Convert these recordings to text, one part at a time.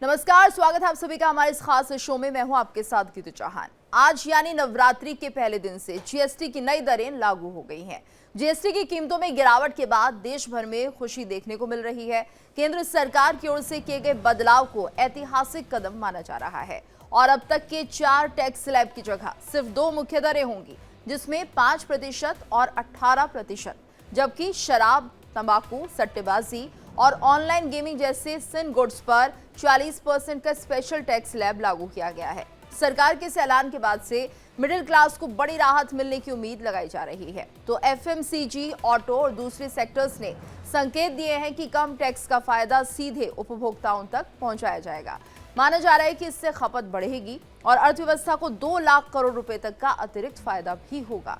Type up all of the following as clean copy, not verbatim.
नमस्कार, स्वागत है आप सभी का हमारे इस खास शो में। मैं हूं आपके साथ गीतू चौहान। आज यानी नवरात्रि के पहले दिन से जीएसटी की नई दरें लागू हो गई हैं। जीएसटी की कीमतों में गिरावट के बाद देश भर में खुशी देखने को मिल रही है। केंद्र सरकार की ओर से किए गए बदलाव को ऐतिहासिक कदम माना जा रहा है और अब तक के 4 टैक्स स्लैब की जगह सिर्फ 2 मुख्य दरें होंगी, जिसमें 5% और 18%, जबकि शराब, तंबाकू, सट्टेबाजी और ऑनलाइन गेमिंग जैसे सिन गुड्स पर 40% का स्पेशल टैक्स स्लैब लागू किया गया है। सरकार के इस ऐलान के बाद से मिडिल क्लास को बड़ी राहत मिलने की उम्मीद लगाई जा रही है। तो एफएमसीजी, ऑटो और दूसरे सेक्टर्स ने संकेत दिए हैं कि कम टैक्स का फायदा सीधे उपभोक्ताओं तक पहुंचाया जाएगा। माना जा रहा है कि इससे खपत बढ़ेगी और अर्थव्यवस्था को 2 लाख करोड़ रुपए तक का अतिरिक्त फायदा भी होगा।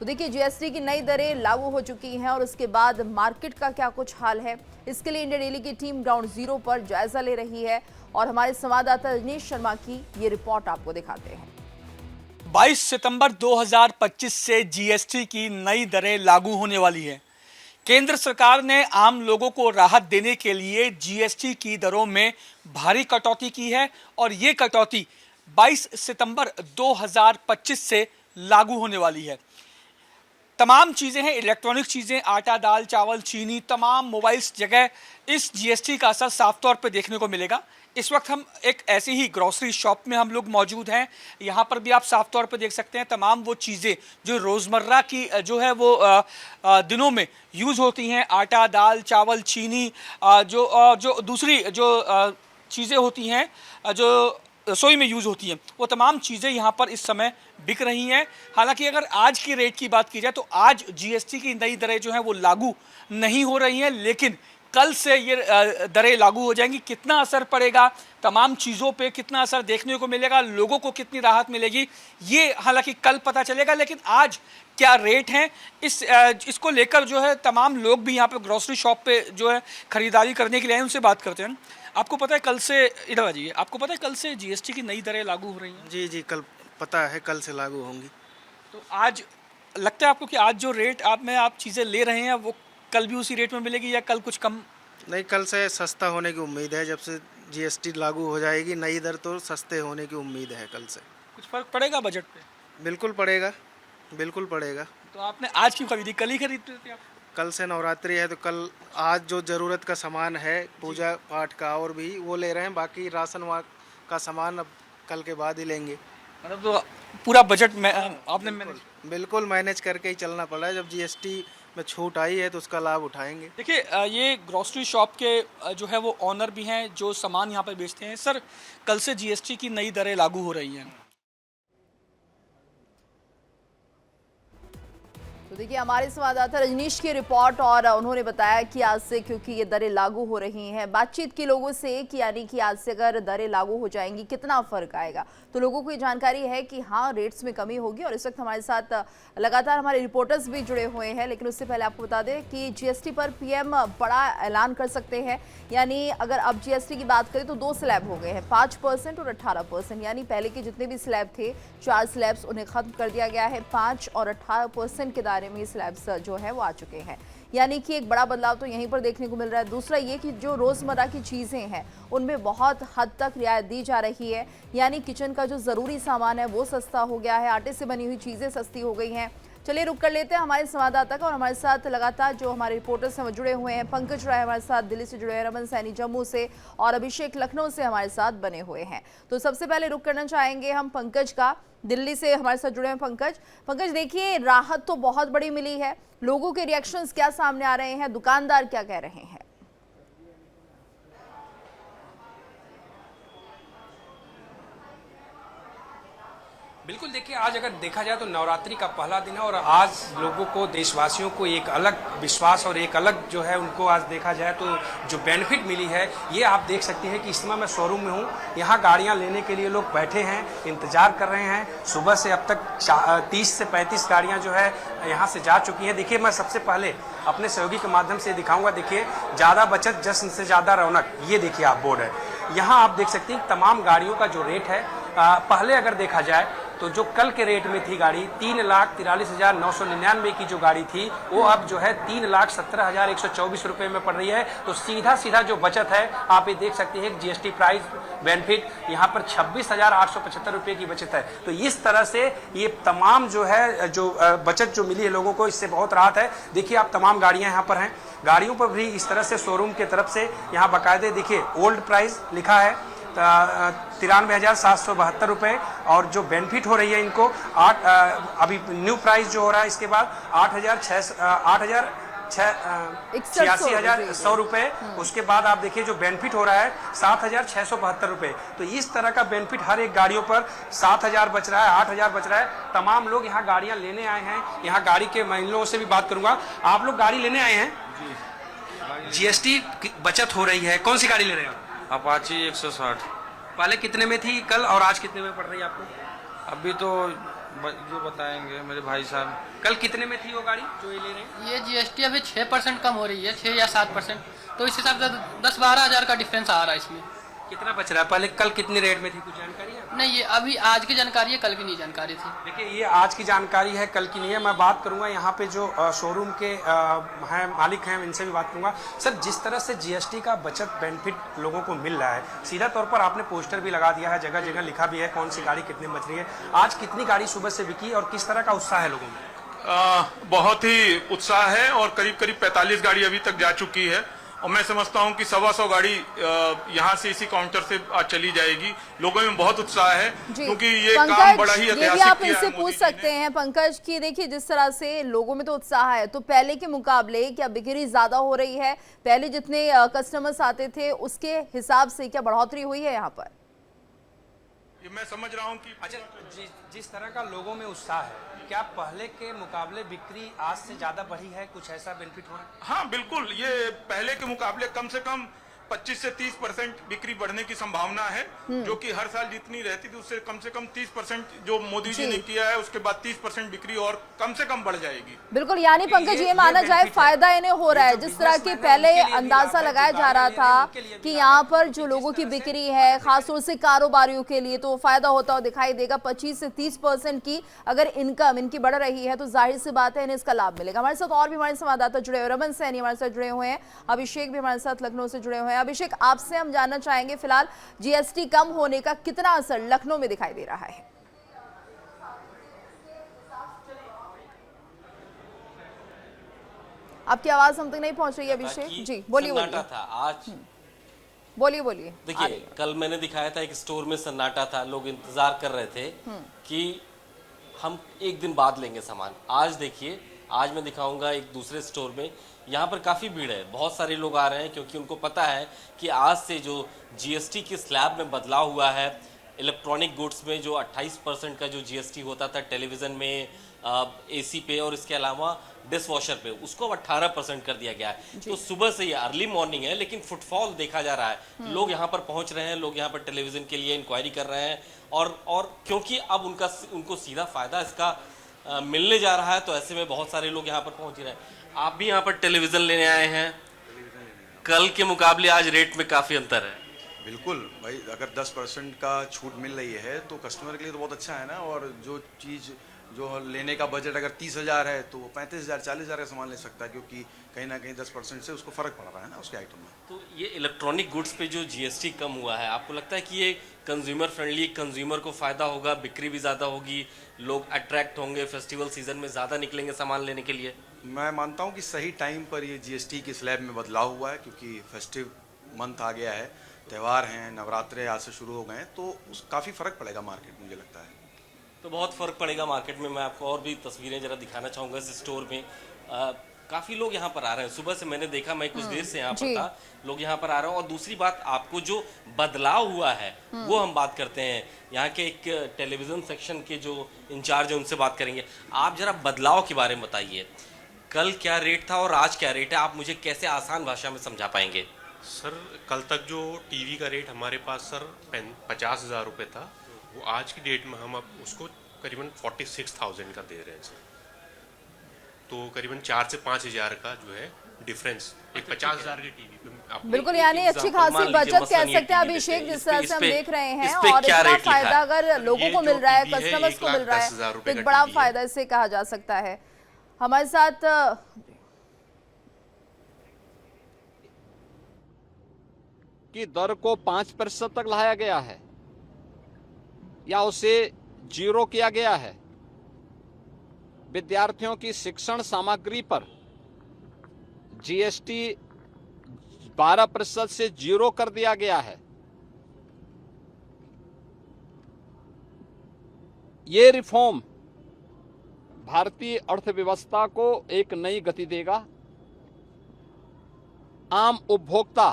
तो देखिए, जीएसटी की नई दरें लागू हो चुकी हैं और उसके बाद मार्केट का क्या कुछ हाल है, इसके लिए इंडिया डेली की टीम ग्राउंड जीरो पर जायजा ले रही है और हमारे संवाददाता रजनीश शर्मा की ये रिपोर्ट आपको दिखाते हैं। 22 सितंबर 2025 से जीएसटी की नई दरें लागू होने वाली है। केंद्र सरकार ने आम लोगों को राहत देने के लिए जीएसटी की दरों में भारी कटौती की है और ये कटौती 22 सितंबर 2025 से लागू होने वाली है। तमाम चीज़ें हैं, इलेक्ट्रॉनिक चीज़ें, आटा, दाल, चावल, चीनी, तमाम मोबाइल्स जगह इस जीएसटी का असर साफ तौर पे देखने को मिलेगा। इस वक्त हम एक ऐसी ही ग्रॉसरी शॉप में हम लोग मौजूद हैं। यहाँ पर भी आप साफ तौर पे देख सकते हैं तमाम वो चीज़ें जो रोज़मर्रा की जो है वो दिनों में यूज़ होती हैं, आटा, दाल, चावल, चीनी, जो दूसरी जो चीज़ें होती हैं जो रसोई में यूज़ होती हैं, वो तमाम चीज़ें यहाँ पर इस समय बिक रही हैं। हालांकि अगर आज की रेट की बात की जाए तो आज जीएसटी की नई दरें जो हैं वो लागू नहीं हो रही हैं, लेकिन कल से ये दरें लागू हो जाएंगी। कितना असर पड़ेगा, तमाम चीज़ों पे कितना असर देखने को मिलेगा, लोगों को कितनी राहत मिलेगी, ये हालांकि कल पता चलेगा। लेकिन आज क्या रेट हैं, इसको लेकर जो है तमाम लोग भी यहाँ पे ग्रॉसरी शॉप पे जो है ख़रीदारी करने के लिए आए, उनसे बात करते हैं। आपको पता है कल से, इधर आ जाइए, आपको पता है कल से जीएसटी की नई दरें लागू हो रही हैं? जी, कल पता है, कल से लागू होंगी। तो आज लगता है आपको कि आज जो रेट आप चीज़ें ले रहे हैं वो कल भी उसी रेट में मिलेगी या कल कुछ कम? नहीं, कल से सस्ता होने की उम्मीद है। जब से जीएसटी लागू हो जाएगी नई दर, तो सस्ते होने की उम्मीद है कल से। कुछ फ़र्क पड़ेगा बजट पे? बिल्कुल पड़ेगा, बिल्कुल पड़ेगा। तो आपने आज क्यों खरीदी? कल ही खरीदते थे आप? कल से नवरात्रि है तो कल आज जो ज़रूरत का सामान है पूजा पाठ का और भी वो ले रहे हैं, बाकी राशन का सामान अब कल के बाद ही लेंगे। मतलब तो पूरा बजट में आपने मैनेज? बिल्कुल मैनेज करके ही चलना पड़ा है। जब जीएसटी में छूट आई है तो उसका लाभ उठाएंगे। देखिए, ये ग्रॉसरी शॉप के जो है वो ऑनर भी हैं जो सामान यहाँ पर बेचते हैं। सर, कल से जीएसटी की नई दरें लागू हो रही हैं। तो देखिए, हमारे संवाददाता रजनीश की रिपोर्ट और उन्होंने बताया कि आज से क्योंकि ये दरें लागू हो रही हैं, बातचीत की लोगों से कि यानी कि आज से अगर दरें लागू हो जाएंगी कितना फर्क आएगा, तो लोगों को ये जानकारी है कि हाँ, रेट्स में कमी होगी। और इस वक्त हमारे साथ लगातार हमारे रिपोर्टर्स भी जुड़े हुए हैं। लेकिन उससे पहले आपको बता दें कि जीएसटी पर पीएम बड़ा ऐलान कर सकते हैं। यानी अगर अब जीएसटी की बात करें तो 2 स्लैब हो गए हैं, 5% और 18%। यानी पहले के जितने भी स्लैब थे, 4 स्लैब्स, उन्हें खत्म कर दिया गया है। 5 और 18% के दायरे में स्लैब्स जो है वो आ चुके हैं। यानी कि एक बड़ा बदलाव तो यहीं पर देखने को मिल रहा है। दूसरा ये कि जो रोजमर्रा की चीजें हैं उनमें बहुत हद तक रियायत दी जा रही है। यानी किचन का जो जरूरी सामान है वो सस्ता हो गया है, आटे से बनी हुई चीजें सस्ती हो गई हैं। चलिए रुक कर लेते हैं हमारे संवाददाता का और हमारे साथ लगातार जो हमारे रिपोर्टर्स हैं वो जुड़े हुए हैं। पंकज राय हमारे साथ दिल्ली से जुड़े हैं, रमन सैनी जम्मू से और अभिषेक लखनऊ से हमारे साथ बने हुए हैं। तो सबसे पहले रुक करना चाहेंगे हम पंकज का, दिल्ली से हमारे साथ जुड़े हैं पंकज। देखिए, राहत तो बहुत बड़ी मिली है, लोगों के रिएक्शंस क्या सामने आ रहे हैं, दुकानदार क्या कह रहे हैं? बिल्कुल, देखिए, आज अगर देखा जाए तो नवरात्रि का पहला दिन है और आज लोगों को, देशवासियों को एक अलग विश्वास और एक अलग जो है उनको आज देखा जाए तो जो बेनिफिट मिली है, ये आप देख सकते हैं कि इस समय मैं शोरूम में हूँ। यहाँ गाड़ियाँ लेने के लिए लोग बैठे हैं, इंतजार कर रहे हैं। सुबह से अब तक 30 से 35 गाड़ियाँ जो है यहाँ से जा चुकी हैं। देखिए, मैं सबसे पहले अपने सहयोगी के माध्यम से दिखाऊंगा। देखिए, ज़्यादा बचत, जश्न से ज़्यादा रौनक, ये देखिए आप बोर्ड है। यहाँ आप देख सकते हैं तमाम गाड़ियों का जो रेट है, पहले अगर देखा जाए तो जो कल के रेट में थी गाड़ी 3,43,999 की जो गाड़ी थी वो अब जो है 3,17,124 रुपये में पड़ रही है। तो सीधा सीधा जो बचत है आप ये देख सकते हैं, जीएसटी प्राइस बेनिफिट यहाँ पर 26,875 रुपये की बचत है। तो इस तरह से ये तमाम जो है जो बचत जो मिली है लोगों को, इससे बहुत राहत है। देखिए आप तमाम गाड़ियाँ यहाँ पर हैं, गाड़ियों पर भी इस तरह से शोरूम के तरफ से यहाँ बाकायदे देखिए ओल्ड प्राइस लिखा है 93,772 रुपये, और जो बेनिफिट हो रही है इनको अभी न्यू प्राइस जो हो रहा है इसके बाद 86,100 रुपये। उसके बाद आप देखिए जो बेनिफिट हो रहा है 7,672 रुपये। तो इस तरह का बेनिफिट हर एक गाड़ियों पर 7,000 बच रहा है, 8,000 बच रहा है। तमाम लोग यहाँ गाड़ियाँ लेने आए हैं। यहाँ गाड़ी के महिलाओं से भी बात करूंगा। आप लोग गाड़ी लेने आए हैं, जीएसटी बचत हो रही है, कौन सी गाड़ी ले रहे हैं आप? अपाची 160। पहले कितने में थी कल और आज कितने में पड़ रही है आपको? अभी तो जो बताएंगे मेरे भाई साहब। कल कितने में थी वो गाड़ी जो ये ले रहे हैं? ये जीएसटी अभी 6% कम हो रही है, 6 या 7%। तो इस हिसाब से 10-12 हज़ार का डिफरेंस आ रहा है इसमें। कितना बच रहा है? पहले कल कितने रेट में थी, कुछ जानकारी है? नहीं, ये अभी आज की जानकारी है, कल की नहीं जानकारी थी। देखिए ये आज की जानकारी है, कल की नहीं है। मैं बात करूंगा यहाँ पे जो शोरूम के हैं मालिक हैं, इनसे भी बात करूंगा। सर, जिस तरह से जीएसटी का बचत बेनिफिट लोगों को मिल रहा है, सीधा तौर पर आपने पोस्टर भी लगा दिया है, जगह जगह लिखा भी है कौन सी गाड़ी कितनी बच रही है। आज कितनी गाड़ी सुबह से बिकी और किस तरह का उत्साह है लोगों में? बहुत ही उत्साह है और करीब करीब 45 गाड़ी अभी तक जा चुकी है, और मैं समझता हूं कि 125 गाड़ी यहाँ से इसी काउंटर से चली जाएगी। लोगों में बहुत उत्साह है क्योंकि ये काम बड़ा ही ऐतिहासिक आप किया इनसे है पूछ सकते हैं पंकज कि देखिए जिस तरह से लोगों में तो उत्साह है, तो पहले के मुकाबले क्या बिक्री ज्यादा हो रही है? पहले जितने कस्टमर्स आते थे उसके हिसाब से क्या बढ़ोतरी हुई है यहाँ पर? ये मैं समझ रहा हूँ कि अच्छा, जिस तरह का लोगों में उत्साह है, क्या पहले के मुकाबले बिक्री आज से ज्यादा बढ़ी है? कुछ ऐसा बेनिफिट हो रहा है? हाँ बिल्कुल, ये पहले के मुकाबले कम से कम 25 से 30% बिक्री बढ़ने की संभावना है, जो कि हर साल जितनी रहती थी उससे कम से कम 30% जो मोदी जी ने किया है उसके बाद 30% बिक्री और कम से कम बढ़ जाएगी। बिल्कुल, यानी पंकज ये माना जाए फायदा इन्हें हो रहा है। जिस तरह की पहले अंदाजा लगाया जा रहा था कि यहाँ पर जो लोगों की बिक्री है खासतौर से कारोबारियों के लिए तो फायदा होता हुआ दिखाई देगा। 25 से 30% की अगर इनकम इनकी बढ़ रही है तो जाहिर सी बात है इन्हें इसका लाभ मिलेगा। हमारे साथ और भी हमारे संवाददाता जुड़े हुए, रमन सैनी हमारे साथ जुड़े हुए हैं, अभिषेक भी हमारे साथ लखनऊ से जुड़े हुए हैं। अभिषेक, आपसे हम जानना चाहेंगे फिलहाल जीएसटी कम होने का कितना असर लखनऊ में दिखाई दे रहा है? आपकी आवाज हम तक नहीं पहुंच रही है अभिषेक जी, बोलिए सन्नाटा था आज। बोलिए। देखिए कल मैंने दिखाया था एक स्टोर में सन्नाटा था, लोग इंतजार कर रहे थे कि हम एक दिन बाद लेंगे सामान। आज देखिए, आज मैं दिखाऊंगा एक दूसरे स्टोर में, यहाँ पर काफ़ी भीड़ है, बहुत सारे लोग आ रहे हैं क्योंकि उनको पता है कि आज से जो जीएसटी के स्लैब में बदलाव हुआ है, इलेक्ट्रॉनिक गुड्स में जो 28% का जो जीएसटी होता था टेलीविज़न में, एसी पे और इसके अलावा डिश वॉशर पे, उसको अब 18% कर दिया गया है। तो सुबह से ये अर्ली मॉर्निंग है लेकिन फुटफॉल देखा जा रहा है, लोग यहाँ पर पहुँच रहे हैं, लोग यहाँ पर टेलीविज़न के लिए इंक्वायरी कर रहे हैं और क्योंकि अब उनको सीधा फ़ायदा इसका मिलने जा रहा है, तो ऐसे में बहुत सारे लोग यहाँ पर पहुँच रहे हैं। आप भी यहाँ पर टेलीविज़न लेने आए हैं, कल के मुकाबले आज रेट में काफ़ी अंतर है। बिल्कुल भाई, अगर 10% का छूट मिल रही है तो कस्टमर के लिए तो बहुत अच्छा है ना। और जो चीज़ जो लेने का बजट अगर 30,000 है तो वो 35,000 40,000 का सामान ले सकता है, क्योंकि कहीं ना कहीं 10% से उसको फ़र्क पड़ रहा है ना उसके आइटम में। तो ये इलेक्ट्रॉनिक गुड्स पे जो जीएसटी कम हुआ है, आपको लगता है कि ये कंज्यूमर फ्रेंडली, कंज्यूमर को फ़ायदा होगा, बिक्री भी ज़्यादा होगी, लोग अट्रैक्ट होंगे, फेस्टिवल सीजन में ज़्यादा निकलेंगे सामान लेने के लिए? मैं मानता हूँ कि सही टाइम पर ये जीएसटी के स्लैब में बदलाव हुआ है, क्योंकि फेस्टिव मंथ आ गया है, त्यौहार हैं, नवरात्रे आज से शुरू हो गए हैं, तो काफ़ी फ़र्क पड़ेगा मार्केट में, मुझे लगता है। तो बहुत फ़र्क पड़ेगा मार्केट में। मैं आपको और भी तस्वीरें ज़रा दिखाना चाहूँगा इस स्टोर में। काफ़ी लोग यहाँ पर आ रहे हैं, सुबह से मैंने देखा, मैं कुछ देर से यहाँ पर था, लोग यहाँ पर आ रहे हैं। और दूसरी बात, आपको जो बदलाव हुआ है वो हम बात करते हैं। यहाँ के एक टेलीविज़न सेक्शन के जो इंचार्ज हैं उनसे बात करेंगे। आप ज़रा बदलाव के बारे में बताइए, कल क्या रेट था और आज क्या रेट है, आप मुझे कैसे आसान भाषा में समझा पाएंगे? सर, कल तक जो टीवी का रेट हमारे पास सर 50,000 रुपये था, वो आज की डेट में हम अब उसको करीबन 46,000 का दे रहे हैं सर। तो करीबन 4 से 5 हज़ार का जो है डिफरेंस एक 50,000 के टीवी पे अपनी बिल्कुल, एक यानी अच्छी example मान खासी लीजिए, बचत मसलन कह ये सकते हैं टीवी अभिषेक, लेते हैं, जिस तरह इस से हम पे- देख रहे हैं। इस पे और क्या इतना रेट लिखा फायदा है? अगर लोगों ये को जो मिल रहा है, टीवी है, कस्टमर्स को मिल रहा है, 1,10,000 तो रुपए एक का बड़ा टीवी है। फायदा इसे कहा जा सकता है। हमारे साथ की दर को 5% तक लाया गया है या उसे 0 किया गया है। विद्यार्थियों की शिक्षण सामग्री पर जीएसटी 12% से 0 कर दिया गया है। ये रिफॉर्म भारतीय अर्थव्यवस्था को एक नई गति देगा। आम उपभोक्ता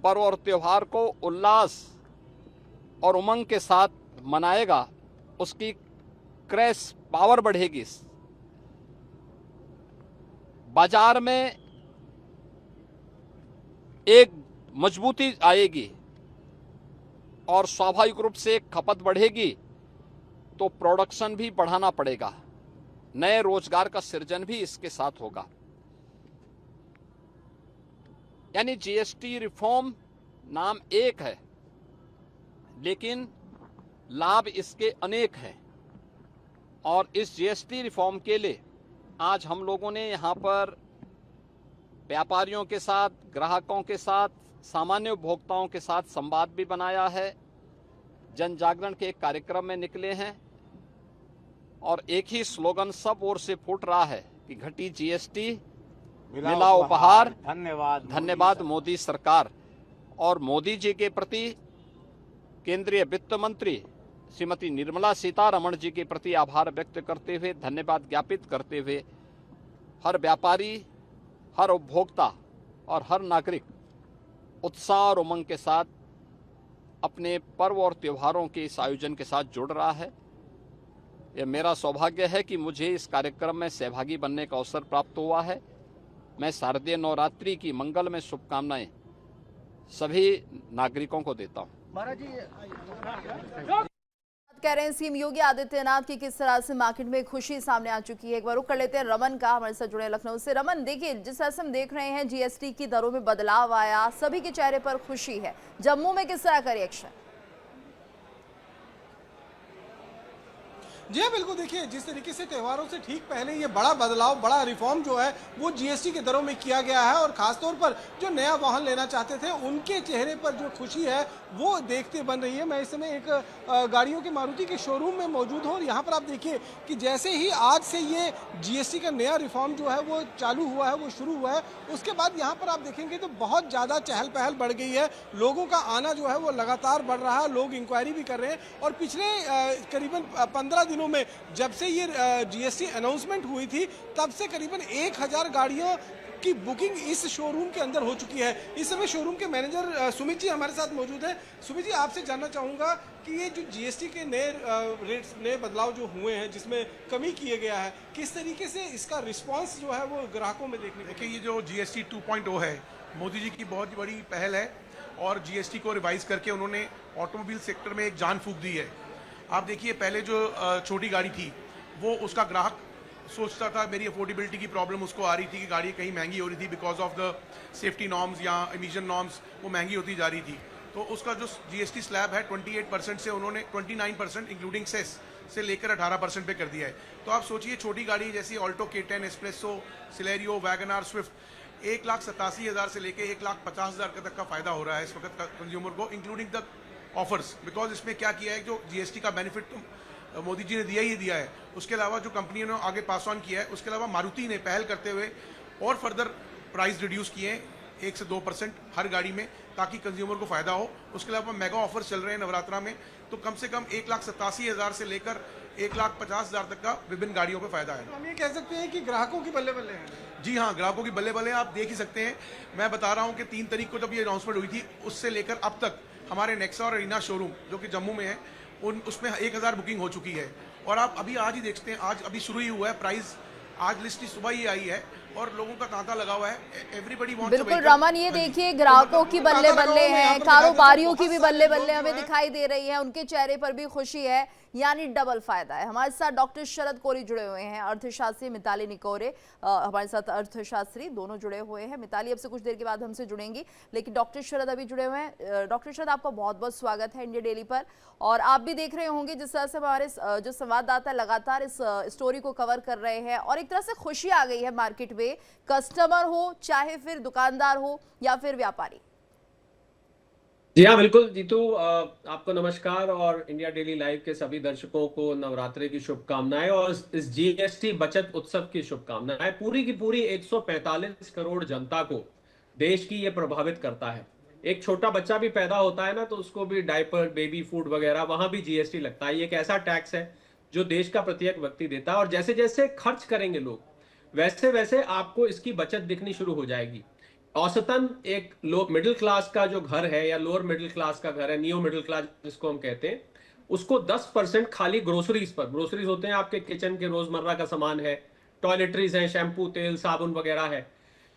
पर्व और त्योहार को उल्लास और उमंग के साथ मनाएगा, उसकी क्रय पावर बढ़ेगी, बाजार में एक मजबूती आएगी और स्वाभाविक रूप से खपत बढ़ेगी तो प्रोडक्शन भी बढ़ाना पड़ेगा, नए रोजगार का सृजन भी इसके साथ होगा। यानी जीएसटी रिफॉर्म नाम एक है लेकिन लाभ इसके अनेक हैं। और इस जीएसटी रिफॉर्म के लिए आज हम लोगों ने यहाँ पर व्यापारियों के साथ, ग्राहकों के साथ, सामान्य उपभोक्ताओं के साथ संवाद भी बनाया है, जन जागरण के एक कार्यक्रम में निकले हैं और एक ही स्लोगन सब ओर से फूट रहा है कि घटी जीएसटी मिला उपहार, धन्यवाद धन्यवाद मोदी सरकार। और मोदी जी के प्रति केंद्रीय वित्त मंत्री श्रीमती निर्मला सीतारमण जी के प्रति आभार व्यक्त करते हुए, धन्यवाद ज्ञापित करते हुए हर व्यापारी, हर उपभोक्ता और हर नागरिक उत्साह और उमंग के साथ अपने पर्व और त्योहारों के इस आयोजन के साथ जुड़ रहा है। यह मेरा सौभाग्य है कि मुझे इस कार्यक्रम में सहभागी बनने का अवसर प्राप्त हुआ है। मैं शारदीय नवरात्रि की मंगलमय शुभकामनाएं सभी नागरिकों को देता हूं। कह रहे हैं सीएम योगी आदित्यनाथ की किस तरह से मार्केट में खुशी सामने आ चुकी है। एक बार रुक कर लेते हैं रमन का, हमारे साथ जुड़े लखनऊ से। रमन, देखिए जिस तरह से हम देख रहे हैं जीएसटी की दरों में बदलाव आया, सभी के चेहरे पर खुशी है। जम्मू में किस तरह का रिएक्शन? जी हाँ, बिल्कुल। देखिए, जिस तरीके से त्योहारों से ठीक पहले ये बड़ा बदलाव, बड़ा रिफॉर्म जो है वो जीएसटी के दरों में किया गया है और खासतौर पर जो नया वाहन लेना चाहते थे उनके चेहरे पर जो खुशी है वो देखते बन रही है। मैं इस समय एक गाड़ियों के मारुति के शोरूम में मौजूद हूँ और यहाँ पर आप देखिए कि जैसे ही आज से ये जीएसटी का नया रिफॉर्म जो है वो चालू हुआ है, वो शुरू हुआ है, उसके बाद यहाँ पर आप देखेंगे तो बहुत ज़्यादा चहल पहल बढ़ गई है। लोगों का आना जो है वो लगातार बढ़ रहा है, लोग इंक्वायरी भी कर रहे हैं। और पिछले करीबन 15 दिनों में जब से ये जीएसटी अनाउंसमेंट हुई थी तब से करीबन 1000 गाड़ियों की बुकिंग इस शोरूम के अंदर हो चुकी है। इस समय शोरूम के मैनेजर सुमित जी हमारे साथ मौजूद हैं। सुमित जी, आपसे जानना चाहूँगा कि ये जो जीएसटी के नए रेट्स, नए बदलाव जो हुए हैं जिसमें कमी किया गया है, किस तरीके से इसका रिस्पांस जो है वो ग्राहकों में देखने को? देखिए, ये जो जीएसटी 2.0 है, मोदी जी की बहुत बड़ी पहल है और जीएसटी को रिवाइज करके उन्होंने ऑटोमोबाइल सेक्टर में एक जान फूंक दी है। आप देखिए, पहले जो छोटी गाड़ी थी वो उसका ग्राहक सोचता था, मेरी अफोर्डेबिलिटी की प्रॉब्लम उसको आ रही थी कि गाड़ी कहीं महंगी हो रही थी because of the safety norms या एमिशन नॉर्म्स, वो महंगी होती जा रही थी। तो उसका जो जीएसटी स्लैब है 28% से उन्होंने 29% इंक्लूडिंग सेस से लेकर 18% पे कर दिया है। तो आप सोचिए, छोटी गाड़ी जैसी Alto K10, Espresso, Celerio, WagonR, Swift 1,87,000 से लेकर 1,50,000 तक का फायदा हो रहा है इस वक्त कंज्यूमर को, इंक्लूडिंग द ऑफर्स। बिकॉज इसमें क्या किया है, जो जीएसटी का बेनिफिट मोदी जी ने दिया ही दिया है, उसके अलावा जो कंपनियों ने आगे पास ऑन किया है, उसके अलावा मारुति ने पहल करते हुए और फर्दर प्राइस रिड्यूस किए हैं 1 से 2% हर गाड़ी में, ताकि कंज्यूमर को फायदा हो। उसके अलावा मेगा ऑफर्स चल रहे हैं नवरात्रा में, तो कम से कम 1,87,000 से लेकर 1,50,000 तक का विभिन्न गाड़ियों पे फायदा है। तो हम ये कह सकते हैं कि ग्राहकों की बल्ले बल्ले है। जी हाँ, ग्राहकों की बल्ले बल्ले आप देख ही सकते हैं। मैं बता रहा हूँ कि 3 तारीख को जब ये अनाउंसमेंट हुई थी, उससे लेकर अब तक हमारे नेक्सा और रीना शोरूम जो कि जम्मू में है, उसमें 1000 बुकिंग हो चुकी है। और आप अभी आज ही देखते हैं, आज अभी शुरू ही हुआ है प्राइस, आज लिस्ट सुबह ही आई है और लोगों का तांता लगा हुआ है। एवरीबडी वांट्स बिल्कुल रमन, ये देखिए ग्राहकों की बल्ले बल्ले हैं, कारोबारियों की भी बल्ले बल्ले हमें दिखाई दे रही है, उनके चेहरे पर भी खुशी है, यानी डबल फायदा है। हमारे साथ डॉक्टर शरद कोरी जुड़े हुए हैं, अर्थशास्त्री मिताली निकोरे हमारे साथ अर्थशास्त्री दोनों जुड़े हुए हैं। मिताली अब से कुछ देर के बाद हमसे जुड़ेंगी, लेकिन डॉक्टर शरद अभी जुड़े हुए हैं। डॉक्टर शरद, आपका बहुत बहुत स्वागत है इंडिया डेली पर। और आप भी देख रहे होंगे जिस तरह से हमारे जो संवाददाता लगातार इस स्टोरी को कवर कर रहे हैं और एक तरह से खुशी आ गई है मार्केट में, कस्टमर हो चाहे फिर दुकानदार हो या फिर व्यापारी। जी हाँ, बिल्कुल जीतू, आपको नमस्कार और इंडिया डेली लाइव के सभी दर्शकों को नवरात्रि की शुभकामनाएं और इस जीएसटी बचत उत्सव की शुभकामनाएं। पूरी की पूरी 145 करोड़ जनता को देश की ये प्रभावित करता है। एक छोटा बच्चा भी पैदा होता है ना, तो उसको भी डायपर, बेबी फूड वगैरह, वहां भी जीएसटी लगता है। ये एक ऐसा टैक्स है जो देश का प्रत्येक व्यक्ति देता है और जैसे जैसे खर्च करेंगे लोग, वैसे वैसे आपको इसकी बचत दिखनी शुरू हो जाएगी। औसतन एक लो मिडिल क्लास का जो घर है या लोअर मिडिल क्लास का घर है, नियो मिडिल क्लास जिसको हम कहते हैं, उसको 10% खाली ग्रोसरीज पर, ग्रोसरीज होते हैं आपके किचन के रोजमर्रा का सामान है, टॉयलेटरीज है, शैम्पू, तेल, साबुन वगैरह है,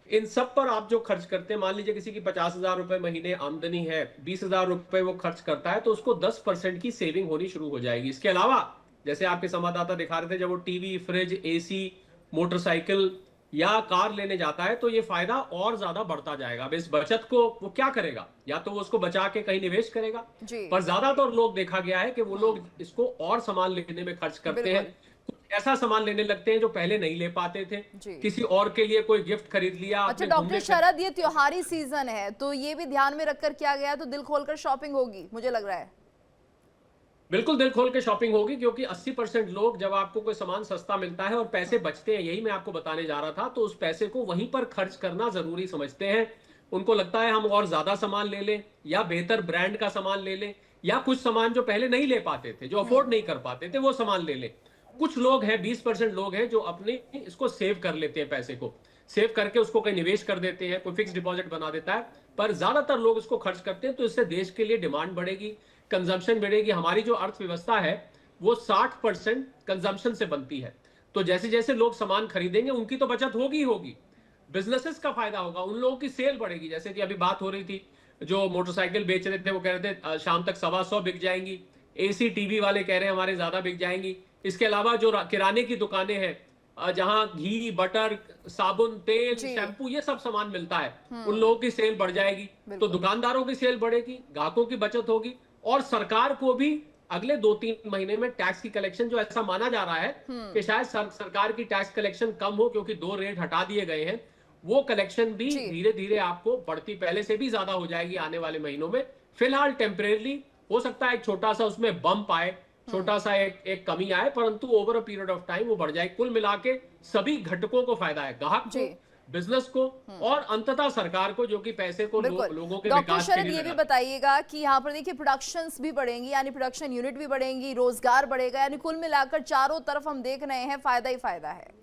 इन सब पर आप जो खर्च करते हैं, मान लीजिए किसी की 50,000 रुपए महीने आमदनी है, 20,000 रुपए वो खर्च करता है, तो उसको 10% की सेविंग होनी शुरू हो जाएगी। इसके अलावा जैसे आपके संवाददाता दिखा रहे थे, जब वो टीवी, फ्रिज, एसी, मोटरसाइकिल या कार लेने जाता है तो ये फायदा और ज्यादा बढ़ता जाएगा। अब इस बचत को वो क्या करेगा, या तो वो उसको बचा के कहीं निवेश करेगा, पर ज्यादातर लोग देखा गया है कि वो लोग इसको और सामान लेने में खर्च करते हैं, कुछ ऐसा सामान लेने लगते हैं जो पहले नहीं ले पाते थे, किसी और के लिए कोई गिफ्ट खरीद लिया। अच्छा डॉक्टर शरद, ये त्योहारी सीजन है तो ये भी ध्यान में रखकर किया गया, तो दिल खोलकर शॉपिंग होगी मुझे लग रहा है। बिल्कुल दिल खोल के शॉपिंग होगी, क्योंकि 80% लोग, जब आपको कोई सामान सस्ता मिलता है और पैसे बचते हैं, यही मैं आपको बताने जा रहा था, तो उस पैसे को वहीं पर खर्च करना जरूरी समझते हैं। उनको लगता है हम और ज्यादा सामान ले लें या बेहतर ब्रांड का सामान ले लें या कुछ सामान जो पहले नहीं ले पाते थे, जो अफोर्ड नहीं कर पाते थे, वो सामान ले लें। कुछ लोग हैं, 20% लोग हैं जो अपने इसको सेव कर लेते हैं, पैसे को सेव करके उसको कहीं निवेश कर देते हैं, कोई फिक्स डिपॉजिट बना देता है, पर ज्यादातर लोग इसको खर्च करते हैं। तो इससे देश के लिए डिमांड बढ़ेगी, कंजम्पशन बढ़ेगी। हमारी जो अर्थव्यवस्था है वो 60% कंजम्पशन से बनती है, तो जैसे जैसे लोग सामान खरीदेंगे उनकी तो बचत होगी ही होगी, बिजनेसेस का फायदा होगा, उन लोगों की सेल बढ़ेगी। जैसे कि अभी बात हो रही थी, जो मोटरसाइकिल बेच रहे थे वो कह रहे थे शाम तक 125 बिक जाएंगी, एसी टीवी वाले कह रहे हैं हमारे ज्यादा बिक जाएंगी। इसके अलावा जो किराने की दुकानें हैं, जहां घी, बटर, साबुन, तेल, शैम्पू, ये सब सामान मिलता है, उन लोगों की सेल बढ़ जाएगी, तो दुकानदारों की सेल बढ़ेगी, ग्राहकों की बचत होगी और सरकार को भी अगले 2-3 महीने में टैक्स की कलेक्शन, जो ऐसा माना जा रहा है कि शायद सरकार की टैक्स कलेक्शन कम हो क्योंकि 2 रेट हटा दिए गए हैं, वो कलेक्शन भी धीरे धीरे आपको बढ़ती, पहले से भी ज्यादा हो जाएगी आने वाले महीनों में। फिलहाल टेम्परेरी हो सकता है एक छोटा सा उसमें बम्प आए, छोटा सा एक कमी आए, परंतु over a period of time वो बढ़ जाए। कुल मिला के सभी घटकों को फायदा है, ग्राहक को, बिजनेस को और अंततः सरकार को, जो कि पैसे को लोगों के विकास के लिए। ये भी बताइएगा कि यहाँ पर देखिए प्रोडक्शंस भी बढ़ेंगी, यानी प्रोडक्शन यूनिट भी बढ़ेंगी, रोजगार बढ़ेगा, यानी कुल मिलाकर चारों तरफ हम देख रहे हैं फायदा ही फायदा है।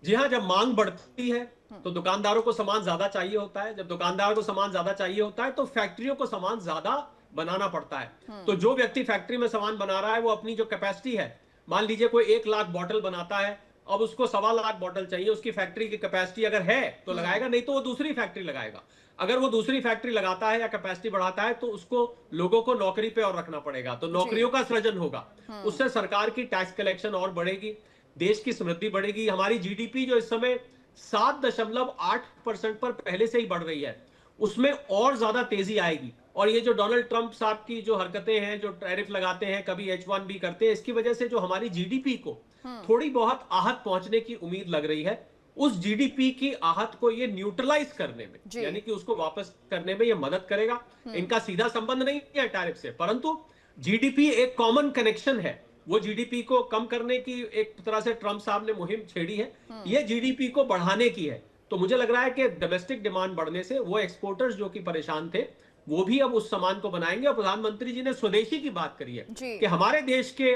जी हाँ, जब मांग बढ़ती है तो दुकानदारों को सामान ज्यादा चाहिए होता है, जब दुकानदारों को सामान ज्यादा चाहिए होता है तो फैक्ट्रियों को सामान ज्यादा बनाना पड़ता है। तो जो व्यक्ति फैक्ट्री में सामान बना रहा है वो अपनी जो कैपेसिटी है, मान लीजिए कोई 1 लाख बॉटल बनाता है, अब उसको 1.25 लाख बॉटल चाहिए, उसकी फैक्ट्री की कैपेसिटी अगर है तो लगाएगा, नहीं तो वो दूसरी फैक्ट्री लगाएगा। अगर वो दूसरी फैक्ट्री लगाता है या कैपेसिटी बढ़ाता है तो उसको लोगों को नौकरी पे और रखना पड़ेगा, तो नौकरियों का सृजन होगा, उससे सरकार की टैक्स कलेक्शन और बढ़ेगी, देश की समृद्धि बढ़ेगी। हमारी जीडीपी जो इस समय 7.8% पर पहले से ही बढ़ रही है, उसमें और ज्यादा तेजी आएगी। और ये जो डोनाल्ड ट्रंप साहब की जो हरकतें हैं, जो टैरिफ लगाते हैं, कभी H1B करते हैं, इसकी वजह से जो हमारी जीडीपी को थोड़ी बहुत आहत पहुंचने की उम्मीद लग रही है, उस जीडीपी की आहत को ये न्यूट्रलाइज करने में, यानी कि उसको वापस करने में ये मदद करेगा। इनका सीधा संबंध नहीं है टैरिफ से, परंतु जीडीपी एक कॉमन कनेक्शन है। वो जीडीपी को कम करने की एक तरह से ट्रंप साहब ने मुहिम छेड़ी है, ये जीडीपी को बढ़ाने की है। तो मुझे लग रहा है कि डोमेस्टिक डिमांड बढ़ने से वो एक्सपोर्टर्स जो कि परेशान थे, वो भी अब उस सामान को बनाएंगे। और प्रधानमंत्री जी ने स्वदेशी की बात करी है कि हमारे देश के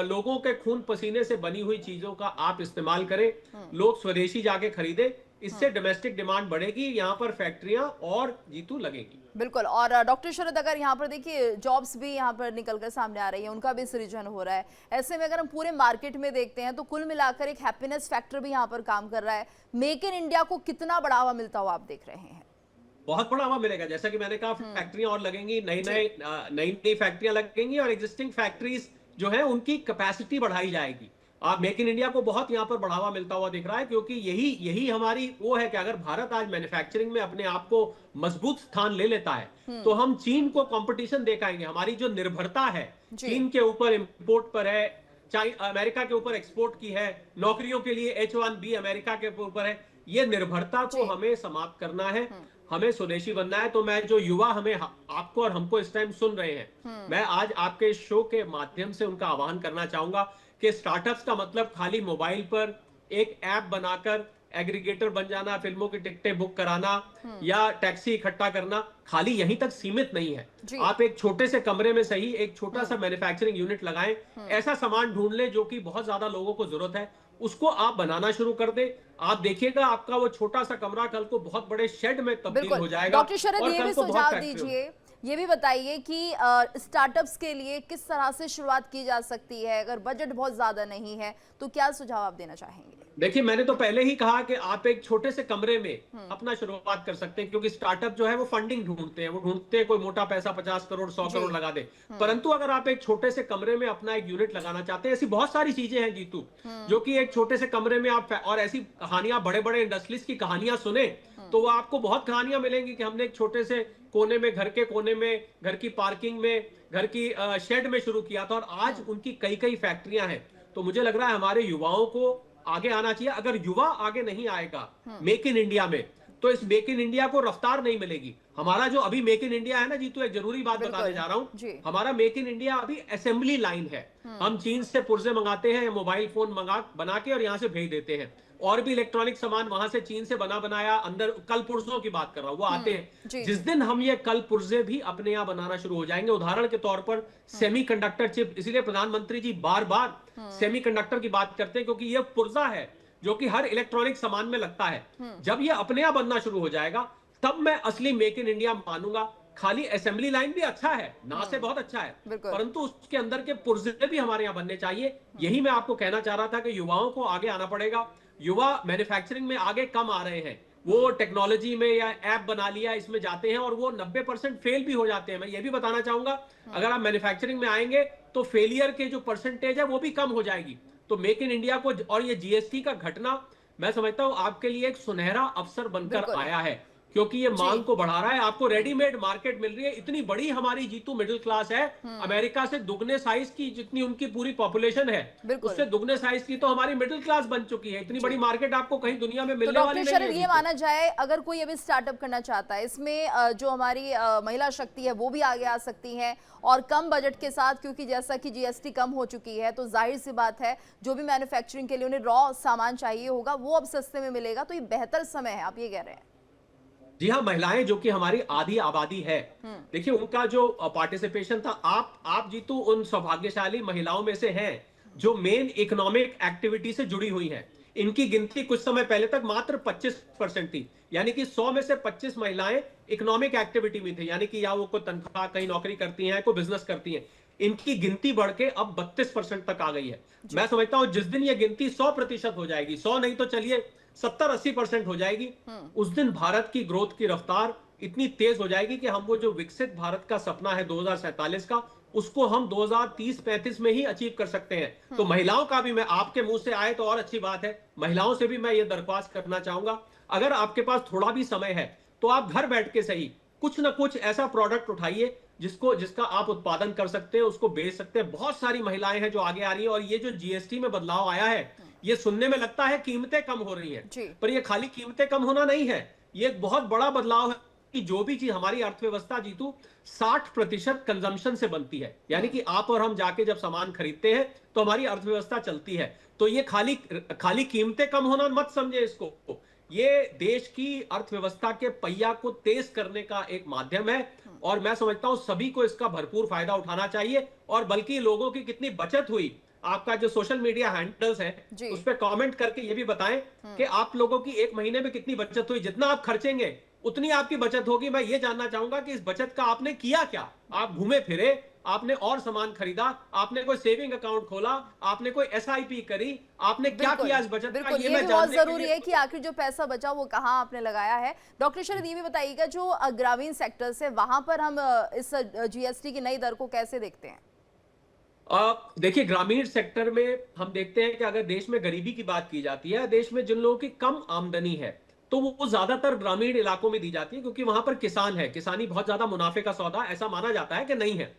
लोगों के खून पसीने से बनी हुई चीजों का आप इस्तेमाल करें, लोग स्वदेशी जाके खरीदे। इससे डोमेस्टिक डिमांड बढ़ेगी, यहाँ पर फैक्ट्रियां और जीतू लगेंगी। बिल्कुल। और डॉक्टर शरद, अगर यहाँ पर देखिए जॉब्स भी यहाँ पर निकलकर सामने आ रही है, उनका भी सृजन हो रहा है, ऐसे में अगर हम पूरे मार्केट में देखते हैं तो कुल मिलाकर एक हैप्पीनेस फैक्टर भी यहाँ पर काम कर रहा है। मेक इन इंडिया को कितना बढ़ावा मिलता हुआ आप देख रहे हैं? बहुत बढ़ावा मिलेगा, जैसा कि मैंने कहा, फैक्ट्रियां और लगेंगी, नई फैक्ट्रियां लगेंगी और एग्जिस्टिंग फैक्ट्रीज जो है उनकी कैपेसिटी बढ़ाई जाएगी। आप मेक इन इंडिया को बहुत यहाँ पर बढ़ावा मिलता हुआ दिख रहा है, क्योंकि यही हमारी वो है कि अगर भारत आज मैन्युफैक्चरिंग में अपने आप को मजबूत स्थान ले लेता है तो हम चीन को कंपटीशन दिखाएंगे। हमारी जो निर्भरता है चीन के ऊपर इंपोर्ट पर है, चाहे अमेरिका के ऊपर एक्सपोर्ट की है, नौकरियों के लिए H1B अमेरिका के ऊपर है, ये निर्भरता को हमें समाप्त करना है, हमें स्वदेशी बनना है। तो मैं जो युवा हमें आपको और हमको इस टाइम सुन रहे हैं, मैं आज आपके शो के माध्यम से उनका आह्वान करना चाहूंगा कि स्टार्टअप्स का मतलब खाली मोबाइल पर एक ऐप बनाकर एग्रीगेटर बन जाना, फिल्मों की टिकटें बुक कराना या टैक्सी इकट्ठा करना, खाली यहीं तक सीमित नहीं है। आप एक छोटे से कमरे में सही एक छोटा सा मैन्युफैक्चरिंग यूनिट लगाएं, ऐसा सामान ढूंढ ले जो कि बहुत ज्यादा लोगों को जरूरत है, उसको आप बनाना शुरू कर दे। आप देखिएगा आपका वो छोटा सा कमरा कल को बहुत बड़े शेड में तब्दील हो जाएगा। डॉक्टर शरद, ये भी सुझाव दीजिए, ये भी बताइए कि स्टार्टअप्स के लिए किस तरह से शुरुआत की जा सकती है? अगर बजट बहुत ज्यादा नहीं है तो क्या सुझाव आप देना चाहेंगे? देखिए, मैंने तो पहले ही कहा कि आप एक छोटे से कमरे में अपना शुरुआत कर सकते हैं, क्योंकि स्टार्टअप जो है वो फंडिंग ढूंढते हैं, वो ढूंढते हैं कोई मोटा पैसा 50 करोड़ 100 करोड़ लगा दे। परंतु अगर आप एक छोटे से कमरे में अपना एक यूनिट लगाना चाहते हैं, ऐसी बहुत सारी चीजें हैं जीतू, जो कि एक छोटे से कमरे में आप, और ऐसी कहानियां बड़े बड़े इंडस्ट्रीज की कहानियां सुने तो वो आपको बहुत कहानियां मिलेंगी कि हमने एक छोटे से कोने में, घर के कोने में, घर की पार्किंग में, घर की शेड में शुरू किया था और आज उनकी कई कई फैक्ट्रियां हैं। तो मुझे लग रहा है हमारे युवाओं को आगे आना चाहिए। अगर युवा आगे नहीं आएगा मेक इन इंडिया में, तो इस मेक इन इंडिया को रफ्तार नहीं मिलेगी। हमारा जो अभी मेक इन इंडिया है ना जी, तो एक जरूरी बात बताने जा रहा हूं, हमारा मेक इन इंडिया अभी असेंबली लाइन है। हम चीन से पुर्जे मंगाते हैं, मोबाइल फोन बना के और यहां से भेज देते हैं, और भी इलेक्ट्रॉनिक सामान वहां से चीन से बनाया अंदर, कल पुर्जों की बात कर रहा हूं, वो आते हैं। जिस दिन हम ये कल पुर्जे भी अपने यहाँ बनाना शुरू हो जाएंगे, उदाहरण के तौर पर सेमीकंडक्टर चिप, इसीलिए प्रधानमंत्री जी बार बार सेमीकंडक्टर की बात करते हैं, क्योंकि ये पुर्जा है जो कि हर इलेक्ट्रॉनिक सामान में लगता है। जब ये अपने यहाँ बनना शुरू हो जाएगा तब मैं असली मेक इन इंडिया मानूंगा। खाली असेंबली लाइन भी अच्छा है, ना से बहुत अच्छा है, परंतु उसके अंदर के पुर्जे भी हमारे यहाँ बनने चाहिए। यही मैं आपको कहना चाह रहा था कि युवाओं को आगे आना पड़ेगा। युवा मैन्युफैक्चरिंग में आगे कम आ रहे हैं, वो टेक्नोलॉजी में या ऐप बना लिया इसमें जाते हैं और वो 90% फेल भी हो जाते हैं। मैं ये भी बताना चाहूंगा, अगर आप मैन्युफैक्चरिंग में आएंगे तो फेलियर के जो परसेंटेज है वो भी कम हो जाएगी। तो मेक इन इंडिया को और ये जीएसटी का घटना, मैं समझता हूं आपके लिए एक सुनहरा अवसर बनकर आया है, क्योंकि ये मांग को बढ़ा रहा है। आपको रेडीमेड मार्केट मिल रही है, इतनी बड़ी हमारी जीतू मिडिल क्लास है, अमेरिका से दुगने साइज की जितनी उनकी पूरी पॉपुलेशन है, उससे दुगने साइज की तो हमारी मिडिल क्लास बन चुकी है। इतनी बड़ी मार्केट आपको कहीं दुनिया में मिलने वाली नहीं है। ये माना जाए, अगर कोई अभी स्टार्टअप करना चाहता है, इसमें जो हमारी महिला शक्ति है वो भी आगे आ सकती है, और कम बजट के साथ, क्योंकि जैसा कि जीएसटी कम हो चुकी है तो जाहिर सी बात है जो भी मैन्युफैक्चरिंग के लिए उन्हें रॉ सामान चाहिए होगा वो अब सस्ते में मिलेगा। तो ये बेहतर समय है, आप ये कह रहे हैं? जी हाँ, महिलाएं जो कि हमारी आधी आबादी है, देखिए उनका जो पार्टिसिपेशन था, आप जीतू उन सौभाग्यशाली महिलाओं में से हैं जो मेन इकोनॉमिक एक्टिविटी से जुड़ी हुई हैं। इनकी गिनती कुछ समय पहले तक मात्र 25% थी, यानी कि 100 में से 25 महिलाएं इकोनॉमिक एक्टिविटी में थी, यानी कि या वो कोई तनख्वाह कहीं नौकरी करती हैं, कोई बिजनेस करती हैं। इनकी गिनती बढ़ के अब 32% तक आ गई है। मैं समझता हूं जिस दिन ये गिनती 100% हो जाएगी, 100 नहीं तो चलिए 70-80% हो जाएगी, उस दिन भारत की ग्रोथ की रफ्तार इतनी तेज हो जाएगी कि हम वो जो विकसित भारत का सपना है 2047 का, उसको हम 2030-35 में ही अचीव कर सकते हैं। तो महिलाओं का भी, मैं आपके मुंह से आए तो और अच्छी बात है, महिलाओं से भी मैं ये दरख्वास्त करना चाहूंगा, अगर आपके पास थोड़ा भी समय है तो आप घर बैठ के सही कुछ ना कुछ ऐसा प्रोडक्ट उठाइए जिसका आप उत्पादन कर सकते हैं, उसको बेच सकते हैं। बहुत सारी महिलाएं हैं जो आगे आ रही है, और ये जो जीएसटी में बदलाव आया है, ये सुनने में लगता है कीमतें कम हो रही हैं, पर ये खाली कीमतें कम होना नहीं है, ये एक बहुत बड़ा बदलाव है कि जो भी चीज हमारी अर्थव्यवस्था जीतू 60% कंजम्पशन से बनती है, यानी कि आप और हम जाके जब सामान खरीदते हैं तो हमारी अर्थव्यवस्था चलती है। तो ये खाली कीमतें कम होना मत समझे इसको, ये देश की अर्थव्यवस्था के पहिया को तेज करने का एक माध्यम है, और मैं समझता हूं सभी को इसका भरपूर फायदा उठाना चाहिए। और बल्कि लोगों की कितनी बचत हुई आपका जो सोशल मीडिया हैंडल्स है उस पर कमेंट करके ये भी बताएं कि आप लोगों की एक महीने में कितनी बचत हुई। जितना आप खर्चेंगे उतनी आपकी बचत होगी। मैं ये जानना चाहूंगा कि इस बचत का आपने किया क्या। आप घूमे फिरे, आपने और सामान खरीदा, आपने कोई सेविंग अकाउंट खोला, आपने कोई SIP करी, आपने क्या किया इस बचत का? बिल्कुल, ये भी बहुत जरूरी है कि आखिर जो पैसा बचा वो कहाँ आपने लगाया है। डॉक्टर शरद ये भी बताइएगा, जो ग्रामीण सेक्टर से वहां पर हम इस GST की नई दर को कैसे देखते हैं? देखिए, ग्रामीण सेक्टर में हम देखते हैं कि अगर देश में गरीबी की बात की जाती है, देश में जिन लोगों की कम आमदनी है तो वो ज्यादातर ग्रामीण इलाकों में दी जाती है, क्योंकि वहां पर किसान है, किसानी बहुत ज्यादा मुनाफे का सौदा ऐसा माना जाता है कि नहीं है।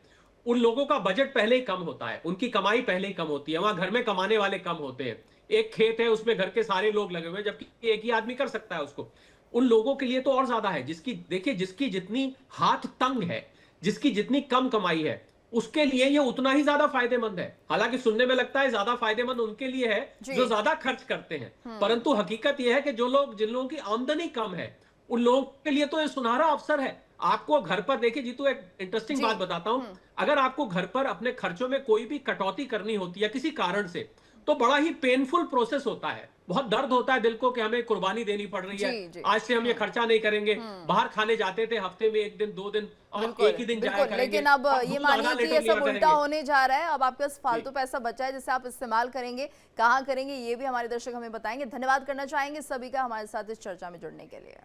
उन लोगों का बजट पहले ही कम होता है, उनकी कमाई पहले ही कम होती है, वहां घर में कमाने वाले कम होते हैं। एक खेत है उसमें घर के सारे लोग लगे हुए हैं, जबकि एक ही आदमी कर सकता है उसको। उन लोगों के लिए तो और ज्यादा है। जिसकी जितनी हाथ तंग है, जिसकी जितनी कम कमाई है, उसके लिए ये उतना ही ज्यादा फायदेमंद है। हालांकि सुनने में लगता है ज्यादा फायदेमंद उनके लिए है जो ज्यादा खर्च करते हैं, परंतु हकीकत यह है कि जिन लोगों की आमदनी कम है उन लोगों के लिए तो ये सुनहरा अवसर है। आपको घर पर, देखिए जीतू, एक इंटरेस्टिंग बात बताता हूं। अगर आपको घर पर अपने खर्चों में कोई भी कटौती करनी होती है किसी कारण से, तो बड़ा ही पेनफुल प्रोसेस होता है। बहुत दर्द होता है दिल को कि हमें कुर्बानी देनी पड़ रही है, आज से हम ये खर्चा नहीं करेंगे। बाहर खाने जाते थे हफ्ते में 1 दिन 2 दिन, और एक ही दिन जाया करेंगे। लेकिन अब ये मानिए कि ये सब उल्टा होने जा रहा है। अब आपके पास फालतू पैसा बचा है जिसे आप इस्तेमाल करेंगे, कहाँ करेंगे, ये भी हमारे दर्शक हमें बताएंगे। धन्यवाद करना चाहेंगे सभी का हमारे साथ इस चर्चा में जुड़ने के लिए।